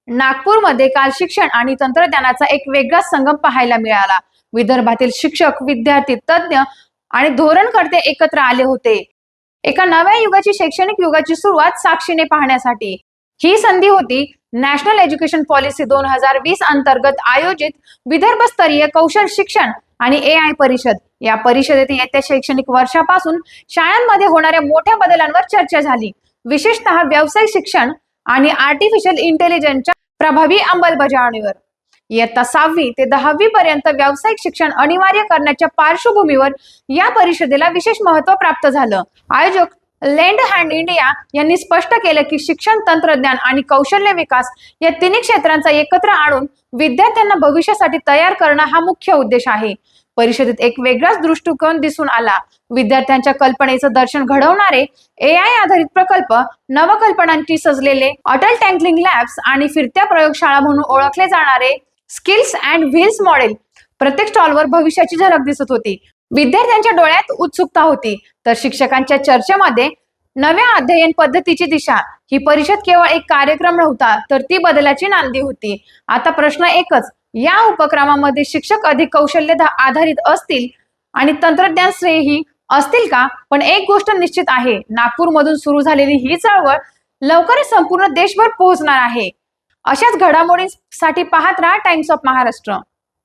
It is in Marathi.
नागपूरमध्ये काल शिक्षण आणि तंत्रज्ञानाचा एक वेगळा संगम पाहायला मिळाला। विदर्भातील शिक्षक, विद्यार्थी, तज्ञ आणि धोरणकर्ते एकत्र आले होते, एका नव्या युगाची, शैक्षणिक युगाची सुरुवात साक्षीने पाहण्यासाठी। ही संधी होती नॅशनल एज्युकेशन पॉलिसी 2020 अंतर्गत आयोजित विदर्भस्तरीय कौशल शिक्षण आणि AI परिषद। या परिषदेत येत्या शैक्षणिक वर्षापासून शाळांमध्ये होणाऱ्या मोठ्या बदलांवर चर्चा झाली, विशेषतः व्यावसायिक शिक्षण आणि आर्टिफिशियल इंटेलिजन्सच्या प्रभावी अंमलबजावणीवर। इयत्ता 6वी ते 10वी पर्यंत व्यावसायिक शिक्षण अनिवार्य करण्याच्या पार्श्वभूमीवर या परिषदेला विशेष महत्त्व प्राप्त झालं। आयोजक लेंड हँड इंडिया यांनी स्पष्ट केलं की शिक्षण, तंत्रज्ञान आणि कौशल्य विकास या तिन्ही क्षेत्रांचा एकत्र आणून विद्यार्थ्यांना भविष्यासाठी तयार करणं हा मुख्य उद्देश आहे। परिषदेत एक वेगळाच दृष्टिकोन दिसून आला। विद्यार्थ्यांच्या कल्पनेचं दर्शन घडवणारे AI आधारित प्रकल्प, नवकल्पनांची सजलेले अटल टँकलिंग लॅब्स आणि फिरत्या प्रयोगशाळा म्हणून ओळखले जाणारे स्किल्स अँड व्हील्स मॉडेल। प्रत्येक स्टॉलवर भविष्याची झलक दिसत होती। विद्यार्थ्यांच्या डोळ्यात उत्सुकता होती, तर शिक्षकांच्या चर्चेमध्ये नव्या अध्ययन पद्धतीची दिशा। ही परिषद केवळ एक कार्यक्रम नव्हता, तर ती बदलाची नांदी होती। आता प्रश्न एकच, या उपक्रमामध्ये शिक्षक अधिक कौशल्य आधारित असतील आणि तंत्रज्ञान श्रेयी असतील का? पण एक गोष्ट निश्चित आहे, नागपूरमधून सुरू झालेली ही चळवळ लवकरच संपूर्ण देशभर पोहोचणार आहे। अशाच घडामोडींसाठी पाहत राहा टाइम्स ऑफ महाराष्ट्र।